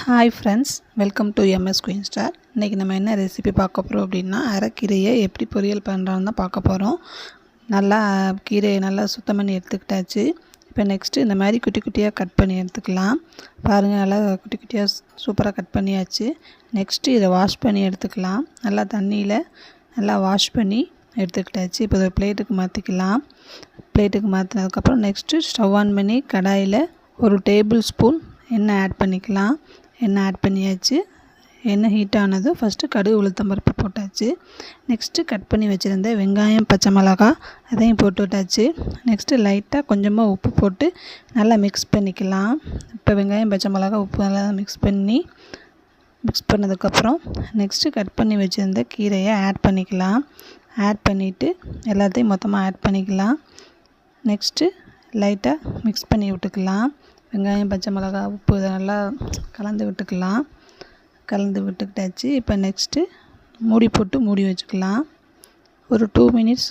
Hi friends, welcome to MS queen star. இன்றைக்கி நம்ம என்ன ரெசிபி பார்க்க போகிறோம் அப்படின்னா, அரைக்கீரையை எப்படி பொரியல் பண்ணுறோன்னு தான் பார்க்க போகிறோம். நல்லா கீரையை நல்லா சுத்தம் பண்ணி எடுத்துக்கிட்டாச்சு. இப்போ நெக்ஸ்ட்டு இந்த மாதிரி குட்டி குட்டியாக கட் பண்ணி எடுத்துக்கலாம். பாருங்கள், நல்லா குட்டி குட்டியாக சூப்பராக கட் பண்ணியாச்சு. நெக்ஸ்ட்டு இதை வாஷ் பண்ணி எடுத்துக்கலாம். நல்லா தண்ணியில் நல்லா வாஷ் பண்ணி எடுத்துக்கிட்டாச்சு. இப்போ ஒரு பிளேட்டுக்கு மாற்றிக்கலாம். பிளேட்டுக்கு மாற்றினதுக்கப்புறம் நெக்ஸ்ட்டு ஸ்டவ் ஆன் பண்ணி கடாயில் ஒரு டேபிள் ஸ்பூன் எண்ணெய் ஆட் பண்ணிக்கலாம். எண்ணெய் ஆட் பண்ணியாச்சு. எண்ணெய் ஹீட் ஆனதும் ஃபஸ்ட்டு கடுகு உளுத்தம் பருப்பு போட்டாச்சு. நெக்ஸ்ட்டு கட் பண்ணி வச்சுருந்த வெங்காயம் பச்சை மிளகாய் அதையும் போட்டு விட்டாச்சு. நெக்ஸ்ட்டு லைட்டாக கொஞ்சமாக உப்பு போட்டு நல்லா மிக்ஸ் பண்ணிக்கலாம். இப்போ வெங்காயம் பச்சை மிளகாய் உப்பு நல்லா மிக்ஸ் பண்ணதுக்கப்புறம் நெக்ஸ்ட்டு கட் பண்ணி வச்சுருந்த கீரையை ஆட் பண்ணிக்கலாம். ஆட் பண்ணிவிட்டு எல்லாத்தையும் மொத்தமாக ஆட் பண்ணிக்கலாம். நெக்ஸ்ட்டு லைட்டாக மிக்ஸ் பண்ணி விட்டுக்கலாம். வெங்காயம் பச்சை மிளகாய் உப்பு இதை நல்லா கலந்து விட்டுக்கிட்டாச்சு. இப்போ நெக்ஸ்ட்டு மூடி போட்டு மூடி வச்சுக்கலாம். ஒரு 2 மினிட்ஸ்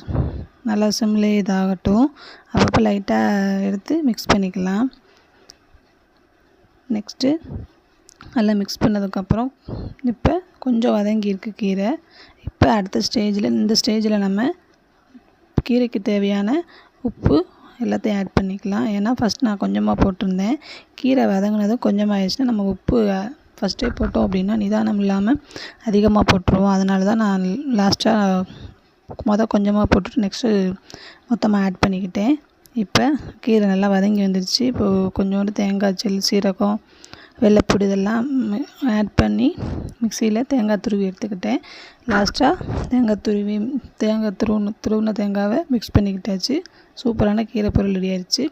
நல்லா சிம்லே இதாகட்டும். அப்பப்போ லைட்டாக எடுத்து மிக்ஸ் பண்ணிக்கலாம். நெக்ஸ்ட்டு நல்லா மிக்ஸ் பண்ணதுக்கப்புறம் இப்போ கொஞ்சம் வதங்கியிருக்கு கீரை. இப்போ இந்த ஸ்டேஜில் நம்ம கீரைக்கு தேவையான உப்பு எல்லாத்தையும் ஆட் பண்ணிக்கலாம். ஏன்னா ஃபஸ்ட் நான் கொஞ்சமாக போட்டிருந்தேன். கீரை வதங்கினதும் கொஞ்சமாக ஆயிடுச்சுன்னா நம்ம உப்பு ஃபஸ்ட்டே போட்டோம் அப்படின்னா நிதானம் இல்லாமல் அதிகமாக போட்டுருவோம். அதனால தான் நான் லாஸ்ட்டாக கொஞ்சமாக போட்டுட்டு நெக்ஸ்ட்டு மொத்தமாக ஆட் பண்ணிக்கிட்டேன். இப்போ கீரை நல்லா வதங்கி வந்துடுச்சு. இப்போது கொஞ்சோண்டு தேங்காய் சீரகம் வெள்ளைப்பூடி இதெல்லாம் ஆட் பண்ணி மிக்சியில் தேங்காய் துருவி எடுத்துக்கிட்டேன். லாஸ்ட்டாக துருவின தேங்காவை மிக்ஸ் பண்ணிக்கிட்டாச்சு. சூப்பரான கீரை பொரியல் ரெடி ஆயிடுச்சு.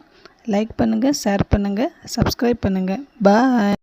லைக் பண்ணுங்கள், ஷேர் பண்ணுங்கள், சப்ஸ்கிரைப் பண்ணுங்கள். பாய்.